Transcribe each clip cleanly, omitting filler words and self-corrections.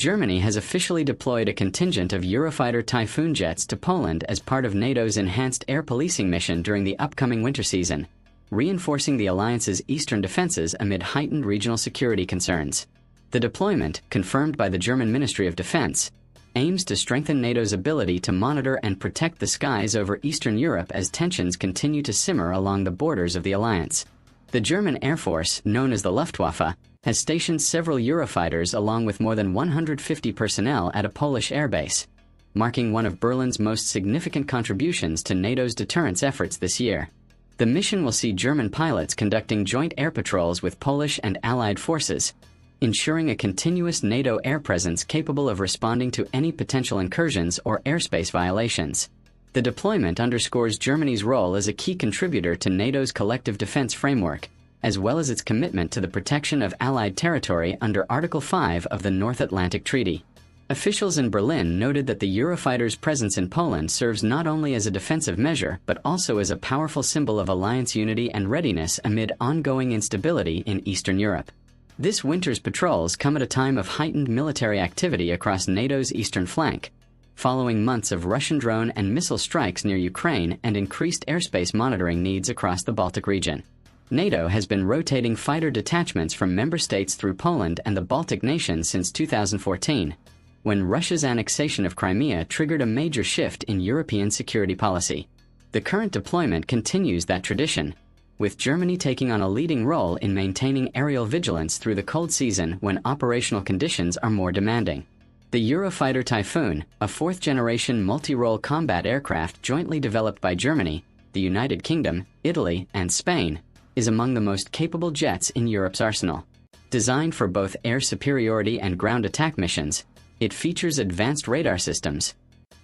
Germany has officially deployed a contingent of Eurofighter Typhoon jets to Poland as part of NATO's enhanced air policing mission during the upcoming winter season, reinforcing the alliance's eastern defenses amid heightened regional security concerns. The deployment, confirmed by the German Ministry of Defense, aims to strengthen NATO's ability to monitor and protect the skies over Eastern Europe as tensions continue to simmer along the borders of the alliance. The German Air Force, known as the Luftwaffe, has stationed several Eurofighters along with more than 150 personnel at a Polish airbase, marking one of Berlin's most significant contributions to NATO's deterrence efforts this year. The mission will see German pilots conducting joint air patrols with Polish and Allied forces, ensuring a continuous NATO air presence capable of responding to any potential incursions or airspace violations. The deployment underscores Germany's role as a key contributor to NATO's collective defense framework, as well as its commitment to the protection of Allied territory under Article 5 of the North Atlantic Treaty. Officials in Berlin noted that the Eurofighters' presence in Poland serves not only as a defensive measure but also as a powerful symbol of alliance unity and readiness amid ongoing instability in Eastern Europe. This winter's patrols come at a time of heightened military activity across NATO's eastern flank, following months of Russian drone and missile strikes near Ukraine and increased airspace monitoring needs across the Baltic region. NATO has been rotating fighter detachments from member states through Poland and the Baltic nations since 2014, when Russia's annexation of Crimea triggered a major shift in European security policy. The current deployment continues that tradition, with Germany taking on a leading role in maintaining aerial vigilance through the cold season when operational conditions are more demanding. The Eurofighter Typhoon, a fourth-generation multi-role combat aircraft jointly developed by Germany, the United Kingdom, Italy, and Spain, is among the most capable jets in Europe's arsenal. Designed for both air superiority and ground attack missions, it features advanced radar systems,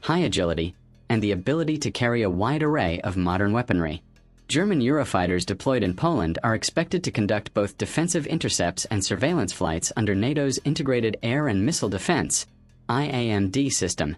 high agility, and the ability to carry a wide array of modern weaponry. German Eurofighters deployed in Poland are expected to conduct both defensive intercepts and surveillance flights under NATO's Integrated Air and Missile Defense (IAMD) system,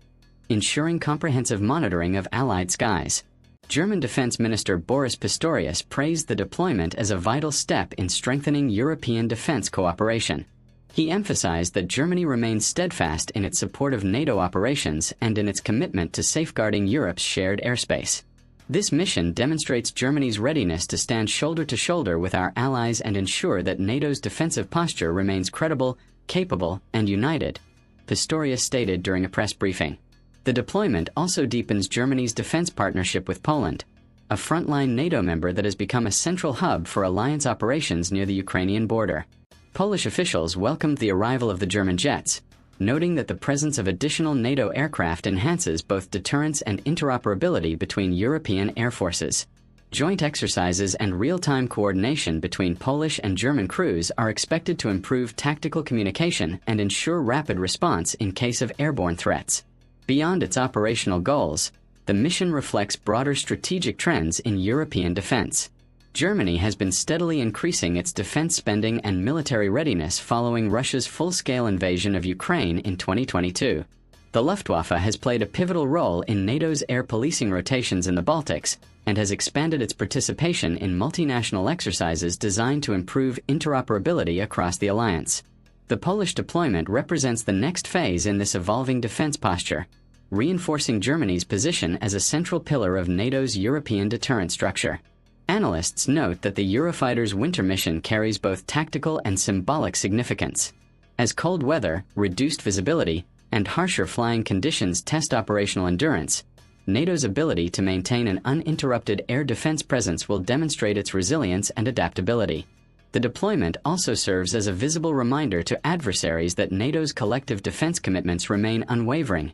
ensuring comprehensive monitoring of Allied skies. German Defense Minister Boris Pistorius praised the deployment as a vital step in strengthening European defense cooperation. He emphasized that Germany remains steadfast in its support of NATO operations and in its commitment to safeguarding Europe's shared airspace. This mission demonstrates Germany's readiness to stand shoulder to shoulder with our allies and ensure that NATO's defensive posture remains credible, capable, and united, Pistorius stated during a press briefing. The deployment also deepens Germany's defense partnership with Poland, a frontline NATO member that has become a central hub for alliance operations near the Ukrainian border. Polish officials welcomed the arrival of the German jets, noting that the presence of additional NATO aircraft enhances both deterrence and interoperability between European air forces. Joint exercises and real-time coordination between Polish and German crews are expected to improve tactical communication and ensure rapid response in case of airborne threats. Beyond its operational goals, the mission reflects broader strategic trends in European defense. Germany has been steadily increasing its defense spending and military readiness following Russia's full-scale invasion of Ukraine in 2022. The Luftwaffe has played a pivotal role in NATO's air policing rotations in the Baltics and has expanded its participation in multinational exercises designed to improve interoperability across the alliance. The Polish deployment represents the next phase in this evolving defense posture, reinforcing Germany's position as a central pillar of NATO's European deterrent structure. Analysts note that the Eurofighters' winter mission carries both tactical and symbolic significance. As cold weather, reduced visibility, and harsher flying conditions test operational endurance, NATO's ability to maintain an uninterrupted air defense presence will demonstrate its resilience and adaptability. The deployment also serves as a visible reminder to adversaries that NATO's collective defense commitments remain unwavering,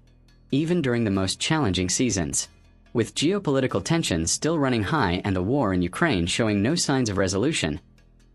even during the most challenging seasons. With geopolitical tensions still running high and the war in Ukraine showing no signs of resolution,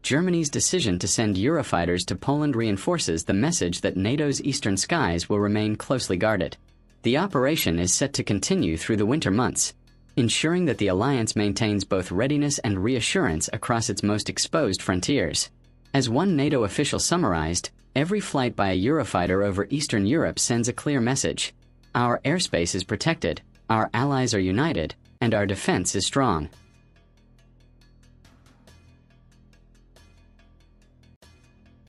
Germany's decision to send Eurofighters to Poland reinforces the message that NATO's eastern skies will remain closely guarded. The operation is set to continue through the winter months, ensuring that the alliance maintains both readiness and reassurance across its most exposed frontiers. As one NATO official summarized, every flight by a Eurofighter over Eastern Europe sends a clear message: our airspace is protected, our allies are united, and our defense is strong.